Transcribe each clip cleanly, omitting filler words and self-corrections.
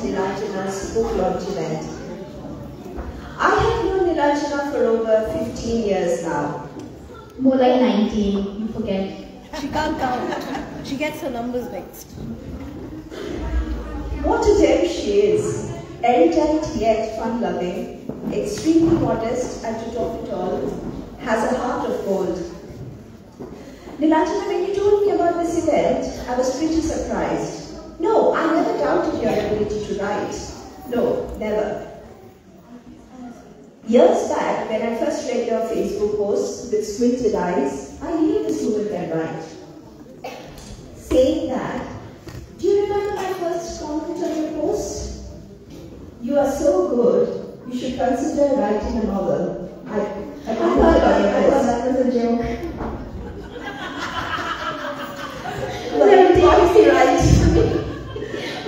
Nilanjana's book launch event. I have known Nilanjana for over 15 years now. More like 19, you forget. She can't count. She gets her numbers mixed. What a gem she is. Erudite yet fun-loving, extremely modest, and to top it all, has a heart of gold. Nilanjana, when you told me about this event, I was pretty surprised. No, I never doubted your ability to write. No, never. Years back, when I first read your Facebook post with squinted eyes, I knew this woman can write. Saying that, do you remember my first comment on your post? You are so good, you should consider writing a novel. I thought that was a joke.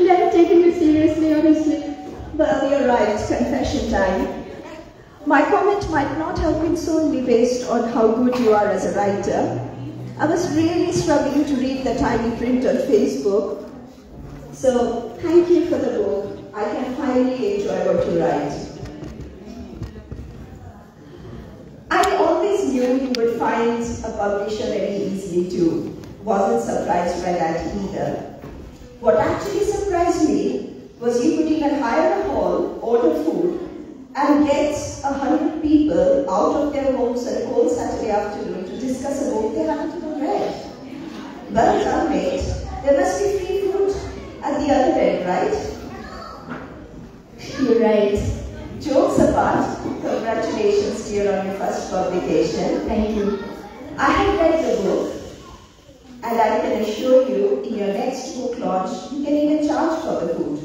Never taken me seriously, honestly. Well, you're right, confession time. My comment might not have been solely based on how good you are as a writer. I was really struggling to read the tiny print on Facebook. So, thank you for the book. I can finally enjoy what you write. I always knew you would find a publisher very easily too. Wasn't surprised by that either. What actually surprised me was you could even hire a hall, order food, and get 100 people out of their homes on a cold Saturday afternoon to discuss a book they haven't even read. Well done, mate. There must be free food at the other end, right? You're right. Jokes apart, congratulations to you on your first publication. Thank you. I have read the book, and I can assure you, in your next book launch, you can even charge for the food.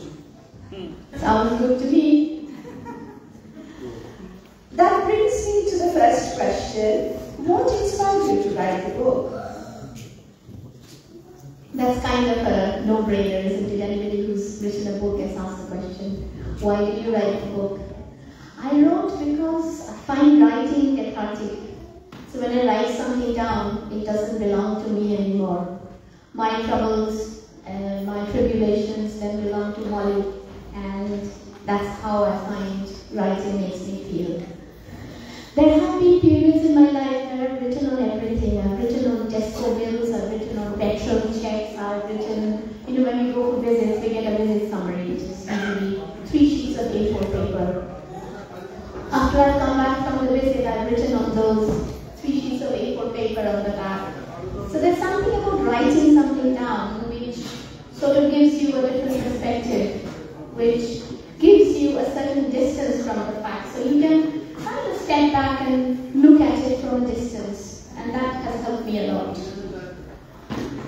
Sounds good to me. That brings me to the first question. What inspired you to write the book? That's kind of a no-brainer, isn't it? Anybody who's written a book has asked the question, why did you write the book? I wrote because I find writing cathartic. So when I write something down, it doesn't belong to me anymore. My troubles, my tribulations then belong to Molly, and that's how I find writing makes me feel. There have been periods in my life where I've written on everything. I've written on Tesco bills, I've written on petrol checks, I've written, when we go for visits, we get a visit summary, which is usually 3 sheets of A4 paper. After I've come back from the visit, I've written on those 3 sheets of A4 paper on the back. So there's something about writing something down which sort of gives you a different perspective, which gives you a certain distance from the fact. So you can kind of step back and look at it from a distance, and that has helped me a lot.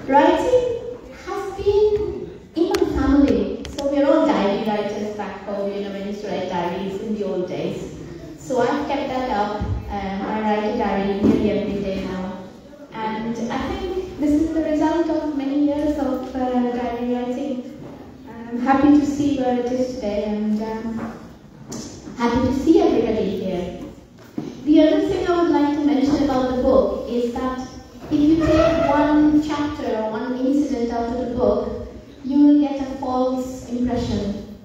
Writing has been in my family. So we're all diary writers back home, when we used to write diaries in the old days. So I've kept that up. I write a diary nearly every day now. And I think this is the result of many years of diary writing. I'm happy to see where it is today, and happy to see everybody here. The other thing I would like to mention about the book is that if you take one chapter or one incident out of the book, you will get a false impression.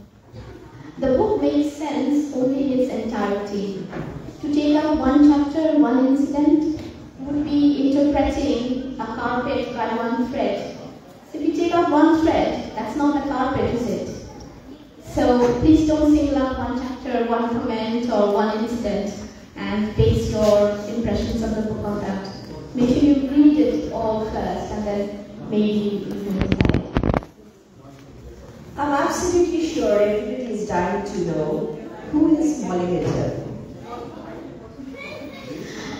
The book makes sense only in its entirety. To take out one chapter, one incident, would be interpreting a carpet by one thread. So if you take out one thread, that's not a carpet, is it? So please don't single out one chapter, one comment, or one incident and base your impressions of the book on that. Make sure you read it all first and then maybe you can decide. I'm absolutely sure everybody is dying to know who is Molly Little.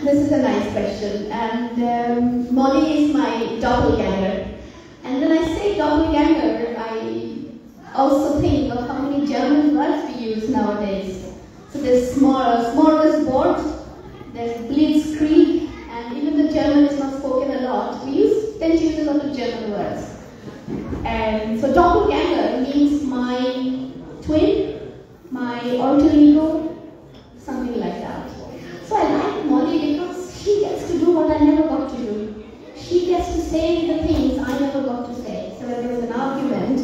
This is a nice question, and Molly is my doppelganger. And when I say doppelganger, I also think of how many German words we use nowadays. So there's smorgasbord, there's blitzkrieg, and even the German is not spoken a lot. We tend to use a lot of German words. And so doppelganger means my twin, my alter ego, something like that. So I like Molly because she gets to do what I never got to do. She gets to say the things I never got to say. So when there was an argument,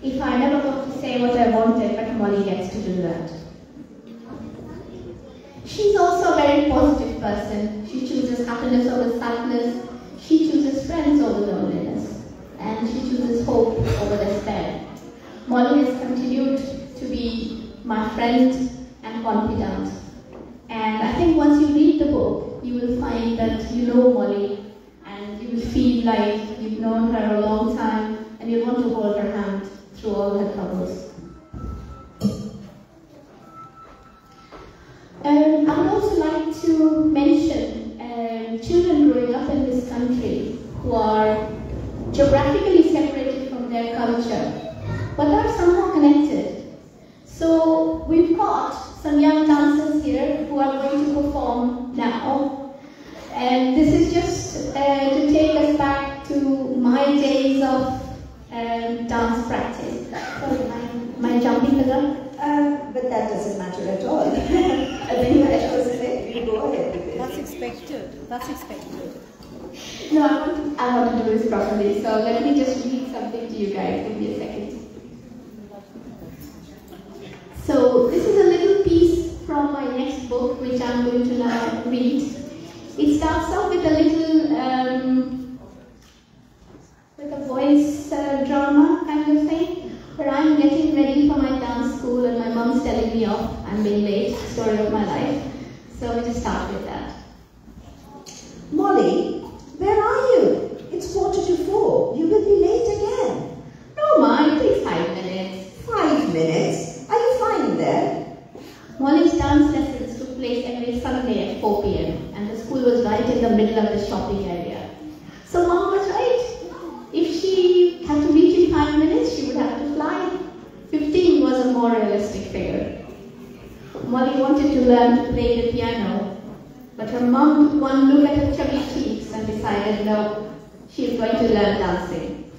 if I never got to say say what I wanted, but Molly gets to do that. She's also a very positive person. She chooses happiness over sadness. She chooses friends over loneliness. And she chooses hope over despair. Molly has continued to be my friend and confidant. And I think once you read the book, you will find that you know Molly, and you will feel like you've known her a long time, and you want to hold her hand through all her troubles. I would also like to mention children growing up in this country who are geographically separated from their culture, but are somehow connected. So we've got some young dancers here who are going to perform now. And this is just to take us back to my days of dance practice. Sorry, am I jumping the gun? But that doesn't matter at all. I think that was it. You go ahead with it. That's expected. That's expected. No, I want to do this properly. So let me just read something to you guys. Give me a second. So this is a little piece from my next book, which I'm going to now read. It starts off with a little with a voice drama kind of thing, where I'm getting ready for my dance school and my mom's telling me off. I'm being late. Story of my life. So we just start with that. Molly, where are you? It's 3:45. You will be late again. No, Ma, it takes 5 minutes. 5 minutes? Are you fine there? Molly's dance lessons took place every Sunday at 4 p.m. and the school was right in the middle of the shopping area. So Mom was right. If she had to reach in 5 minutes, she would have to fly. 15 was a more realistic figure. Molly wanted to learn to play the piano, but her mom took one look at her chubby cheeks and decided no, she is going to learn dancing.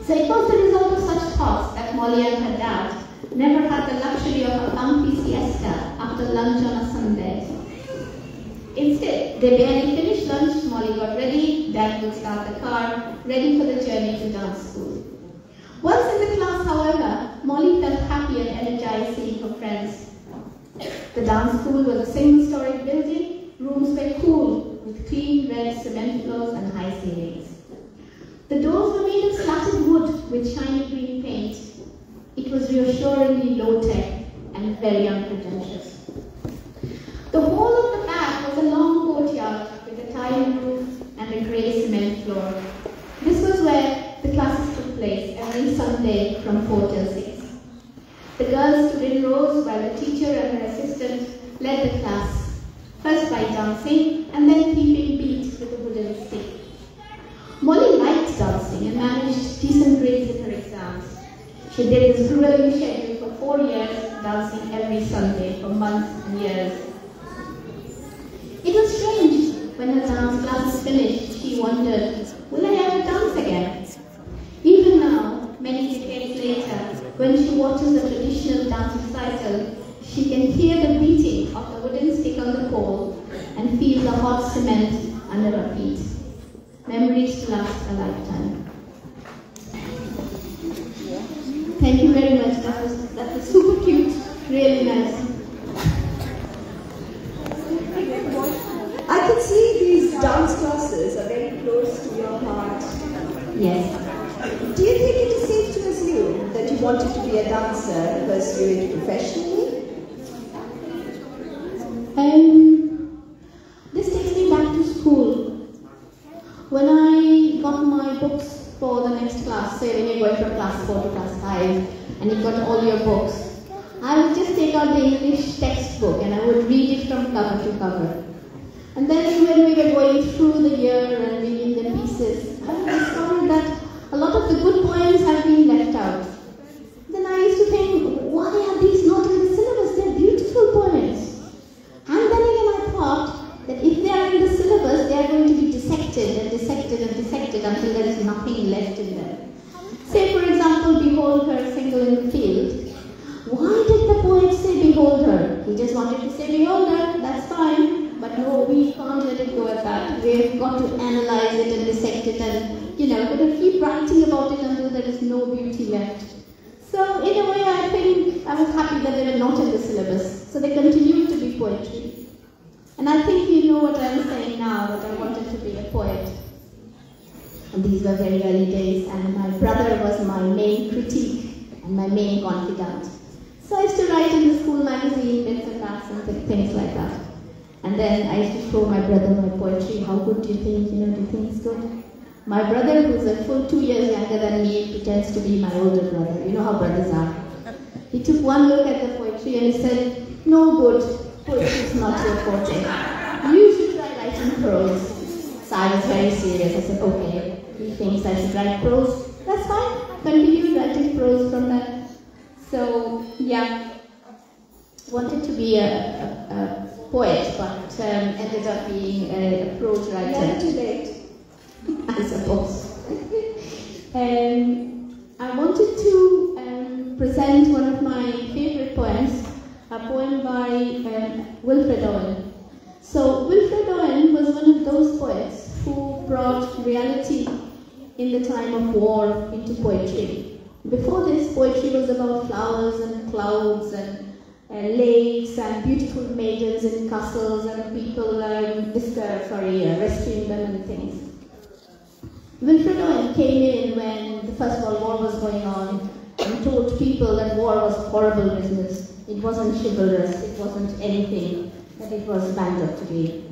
So it was the result of such thoughts that Molly and her dad never had the luxury of a comfy siesta after lunch on a Sunday. Instead, they barely finished lunch, Molly got ready, Dad would start the car, ready for the journey to dance school. Once in the class, however, Molly felt happy and energized seeing her friends. The dance school was a single-story building. Rooms were cool, with clean red cement floors and high ceilings. The doors were made of slatted wood with shiny green paint. It was reassuringly low-tech and very unpretentious. The whole of the back was a long courtyard with a tiled roof and a grey cement floor. This was where the classes took place every Sunday from 4 till 6. The girls stood in rows while the teacher and her assistant led the class, first by dancing and then keeping beat with a wooden stick. Molly liked dancing and managed decent grades in her exams. She did this grueling schedule for 4 years, dancing every Sunday for months and years. It was strange. When her dance classes finished, she wondered, will I ever dance again? Even now, many decades later, when she watches a traditional dance recital, she can hear the beating of the wooden stick on the pole and feel the hot cement under her feet. Memories to last a lifetime. Thank you very much. That was super cute. Really nice. I can see these dance classes are very close to your heart. Yes. Do you think it is safe to assume that you wanted to be a dancer and pursue it professionally? This takes me back to school. When I got my books for the next class, say when you're going from class 4 to class 5, and you got all your books, I would just take out the English textbook and I would read it from cover to cover. And then when we were going through the year and reading the pieces, I discovered that a lot of the good poems have been left out. Then I used to think, why are these not in the syllabus? They're beautiful poems. And then again I thought that if they are in the syllabus, they are going to be dissected and dissected and dissected until there is nothing left in them. Say for example, behold her single in the field. Why did the poet say behold her? He just wanted to say behold her, that's fine. But no, we can't let it go at that. We've got to analyze it and dissect it and, we're going to keep writing about it until there is no beauty left. So in a way, I think I was happy that they were not in the syllabus. So they continued to be poetry. And I think you know what I'm saying now, that I wanted to be a poet. And these were very early days, and my brother was my main critique and my main confidant. So I used to write in the school magazine, bits and bats and things like that. And then I used to show my brother my poetry. How good do you think? Do you think it's good? My brother, who's a full 2 years younger than me, pretends to be my older brother. You know how brothers are. He took one look at the poetry and he said, "No good, poetry is not your forte. You should try writing prose." So I was very serious. I said, okay, he thinks I should write prose. That's fine. I continued writing prose from that. So, yeah, wanted to be a poet, but ended up being a prose writer. Never too late. I suppose. I wanted to present one of my favorite poems, a poem by Wilfred Owen. So Wilfred Owen was one of those poets who brought reality in the time of war into poetry. Before this, poetry was about flowers and clouds and lakes and beautiful maidens in castles and people rescuing them and things. Wilfred Owen came in when the First World War was going on and told people that war was horrible business. It wasn't chivalrous, it wasn't anything that it was bound up to be.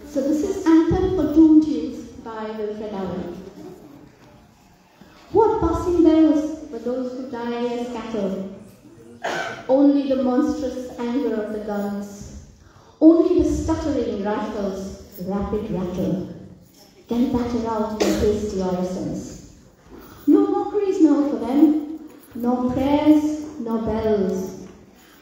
So this is Anthem for Doomed Youth by Wilfred Owen. What passing bells for those who die as cattle? Only the monstrous anger of the guns, only the stuttering rifles' rapid rattle can batter out their hasty orisons. No mockeries now for them, nor prayers, nor bells,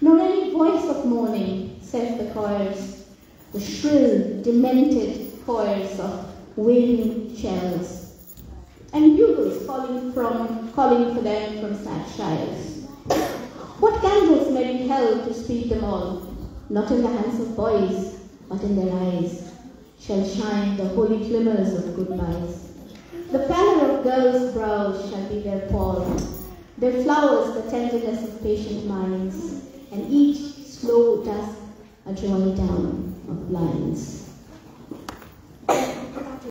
nor any voice of mourning, save the choirs, the shrill, demented choirs of wailing shells, and bugles calling for them from sad shires. What candles may be held to speed them all, not in the hands of boys, but in their eyes, shall shine the holy glimmers of goodbyes. The pallor of girls' brows shall be their pall, their flowers the tenderness of patient minds, and each slow dusk a drawing down of blinds.